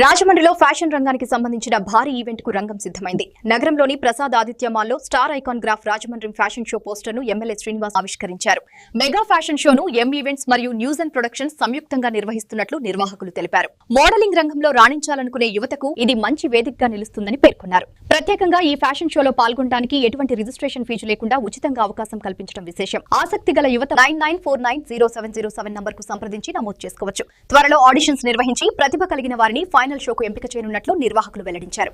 రాజమండ్రిలో ఫ్యాషన్ రంగానికి సంబంధించిన భారీ ఈవెంట్ కు రంగం సిద్ధమైంది. నగరంలోని ప్రసాద్ ఆదిత్య మాల్లో star icon graph Rajahmundry fashion show poster ను ఎమ్మెల్యే శ్రీనివాస్ ఆవిష్కరించారు. మెగా ఫ్యాషన్ షోను ఎం ఈవెంట్స్ మరియు న్యూస్ అండ్ ప్రొడక్షన్స్ సంయుక్తంగా నిర్వహిస్తున్నట్లు నిర్వాహకులు తెలిపారు. మోడలింగ్ రంగంలో రాణించాలనుకునే యువతకు ఇది మంచి వేదికగా నిలుస్తుందని పేర్కొన్నారు. ప్రత్యేకంగా ఈ ఫ్యాషన్ షోలో పాల్గొనడానికి ఎటువంటి రిజిస్ట్రేషన్ ఫీజు లేకుండా ఉచితంగా అవకాశం కల్పించడం విశేషం. ఆసక్తి గల యువత 99490707 నంబర్కు సంప్రదించి నమోదు చేసుకోవచ్చు. త్వరలో ఆడిషన్స్ నిర్వహించి ప్రతిభ కలిగిన వారిని ఫైనల్ షోకు ఎంపిక చేయనున్నట్లు నిర్వాహకులు వెల్లడించారు.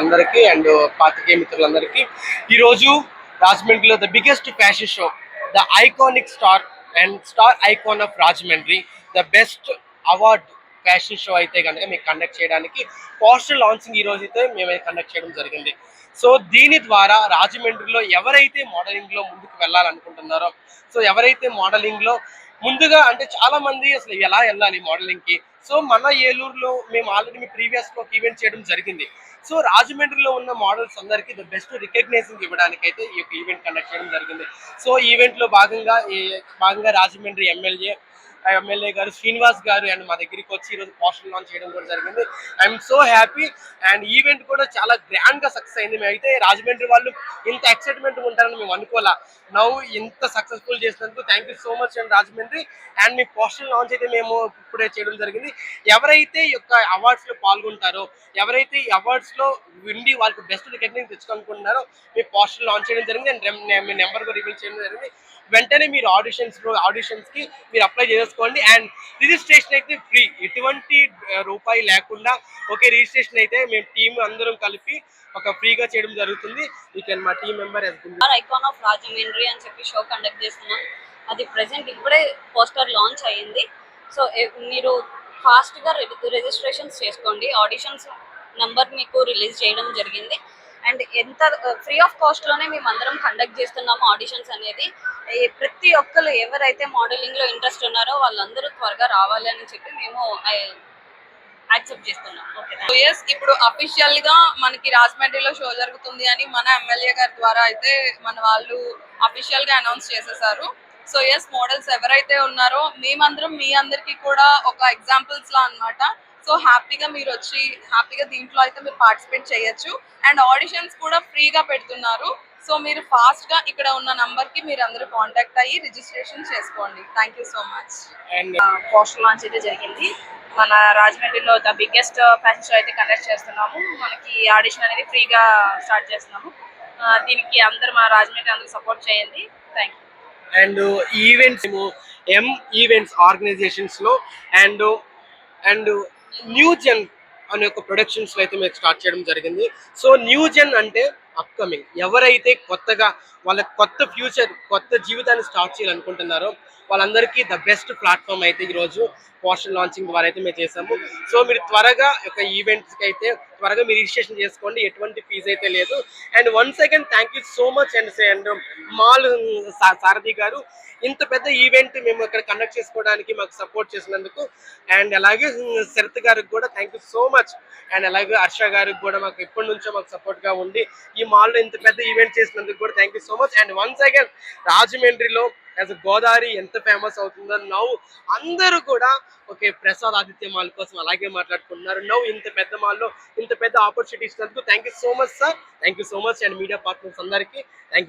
అందరికీ అండ్ పాత్రికేయ మిత్రులందరికీ ఈ రోజు రాజమండ్రిలో the biggest fashion show, the iconic star icon of Rajahmundry, the best award fashion show అయితే కనుక మీకు కండక్ట్ చేయడానికి పోస్టర్ లాంచింగ్ ఈ రోజు అయితే మేము కండక్ట్ చేయడం జరిగింది. సో దీని ద్వారా రాజమండ్రిలో ఎవరైతే మోడలింగ్ లో ముందుకు వెళ్ళాలనుకుంటున్నారో, సో ఎవరైతే మోడలింగ్ లో ముందుగా అంటే చాలా మంది అసలు ఎలా వెళ్ళాలి మోడలింగ్ కి, సో మన ఏలూరులో మేము ఆల్రెడీ ప్రీవియస్ లో ఈవెంట్ చేయడం జరిగింది. సో రాజమండ్రిలో ఉన్న మోడల్స్ అందరికీ ద బెస్ట్ రికగ్నైజింగ్ ఇవ్వడానికి అయితే ఈ యొక్క ఈవెంట్ కండక్ట్ చేయడం జరిగింది. సో ఈవెంట్ లో భాగంగా రాజమండ్రి ఎమ్మెల్యే గారు శ్రీనివాస్ గారు అండ్ మా దగ్గరికి వచ్చి ఈరోజు పోస్టర్ లాంచ్ చేయడం కూడా జరిగింది. I'm so happy and event కూడా చాలా గ్రాండ్ గా సక్సెస్ అయింది. మేమైతే రాజమండ్రి వాళ్ళు ఇంత ఎక్సైట్మెంట్ ఉంటారని మేము అనుకోలే. నవ్వు ఇంత సక్సెస్ఫుల్ చేసినందుకు thank you so much and Rajahmundry. And me poster launch అయితే మేము ఇప్పుడే చేయడం జరిగింది. ఎవరైతే ఈ యొక్క అవార్డ్స్ లో పాల్గొంటారో, ఎవరైతే ఈ అవార్డ్స్ లో విండి వాళ్ళకి బెస్ట్ రికగ్నైజ్ తెచ్చుకోనుకుంటున్నారో మీ పోస్టర్ లాంచ్ చేయడం జరిగింది అండ్ మీ నెంబర్ కూడా రివీల్ చేయడం జరిగింది. వెంటనే మీరు ఆడిషన్స్ కి మీరు అప్లై చేసుకోండి అండ్ రిజిస్ట్రేషన్ అయితే ఫ్రీ, ఎటువంటి రూపాయి లేకుండా ఓకే రిజిస్ట్రేషన్ అయితే మేము టీమ్ అందరం కలిపి ఒక ఫ్రీగా చేయడం జరుగుతుంది. మా team member icon of Rajahmundry అని చెప్పి షో కండక్ట్ చేస్తున్నాం. అది ప్రెసెంట్ ఇప్పుడే పోస్టర్ లాంచ్ అయ్యింది. సో మీరు ఫాస్ట్ గా రిజిస్ట్రేషన్స్ చేసుకోండి. ఆడిషన్స్ నంబర్ మీకు రిలీజ్ చేయడం జరిగింది అండ్ ఎంత ఫ్రీ ఆఫ్ కాస్ట్ లోనే మేము అందరం కండక్ట్ చేస్తున్నాము ఆడిషన్స్ అనేది. ప్రతి ఒక్కరు ఎవరైతే మోడలింగ్ లో ఇంట్రెస్ట్ ఉన్నారో వాళ్ళందరూ త్వరగా రావాలి అని చెప్పి మేము యాక్సెప్ట్ చేస్తున్నాం. ఇప్పుడు అఫీషియల్ గా మనకి రాజమండ్రిలో షో జరుగుతుంది అని మన ఎమ్మెల్యే గారి ద్వారా అయితే మన వాళ్ళు అఫీషియల్ గా అనౌన్స్ చేసేసారు. సో మోడల్స్ ఎవరైతే ఉన్నారో మేమందరం మీ అందరికి కూడా ఒక ఎగ్జాంపుల్స్ లా అన్నమాట. సో హ్యాపీగా మీరు వచ్చి హ్యాపీగా దీంట్లో అయితే మీరు పార్టిసిపేట్ చేయొచ్చు అండ్ ఆడిషన్స్ కూడా ఫ్రీగా పెడుతున్నారు. సో మీరు ఫాస్ట్ గా ఇక్కడ ఉన్న నంబర్ కి మీరు అందరూ కాంటాక్ట్ అయ్యి రిజిస్ట్రేషన్ చేసుకోండి. Thank you so much. Poster launch అయితే జరిగింది. మన రాజమండ్రిలో ద బిగ్గెస్ట్ ఫ్యాషన్ షో అయితే కండక్ట్ చేస్తున్నాము. మనకి ఆడిషన్ అనేది ఫ్రీగా స్టార్ట్ చేస్తున్నాము. దీనికి అందరూ మన రాజమండ్రి అందరూ సపోర్ట్ చేయండి. Thank you. And events M events organisations లో అండ్ న్యూ జెన్ అనే ఒక ప్రొడక్షన్స్ లో అయితే మేము స్టార్ట్ చేయడం జరిగింది. సో న్యూ జెన్ అంటే అప్కమింగ్, ఎవరైతే కొత్తగా వాళ్ళ కొత్త ఫ్యూచర్ కొత్త జీవితాన్ని స్టార్ట్ చేయాలనుకుంటున్నారో వాళ్ళందరికీ ద బెస్ట్ ప్లాట్ఫామ్ అయితే ఈరోజు పోస్టర్ లాంచింగ్ ద్వారా అయితే మేము చేసాము. సో మీరు త్వరగా ఒక ఈవెంట్స్కి అయితే త్వరగా మీరు రిజిస్ట్రేషన్ చేసుకోండి, ఎటువంటి ఫీజు అయితే లేదు. And once again thank you so much and Mal Sarathi గారు ఇంత పెద్ద ఈవెంట్ మేము ఇక్కడ కండక్ట్ చేసుకోవడానికి మాకు సపోర్ట్ చేసినందుకు. అండ్ అలాగే శరత్ గారికి కూడా thank you so much. And అలాగే హర్ష గారికి కూడా మాకు ఎప్పటి నుంచో మాకు సపోర్ట్గా ఉండి ఈ మాల్లో ఇంత పెద్ద ఈవెంట్ చేసినందుకు కూడా thank you so much. And once again రాజమండ్రిలో యాజ్ గోదావరి ఎంత ఫేమస్ అవుతుందో నవ్వు అందరూ కూడా ఓకే ప్రసాద్ ఆదిత్య మాల్ కోసం అలాగే మాట్లాడుకుంటున్నారు. నవ్వు ఇంత పెద్ద మాల్లో ఇంత పెద్ద ఆపర్చునిటీ ఇచ్చినందుకు thank you so much sir. Thank you so much and media partners అందరికీ థ్యాంక్ యూ.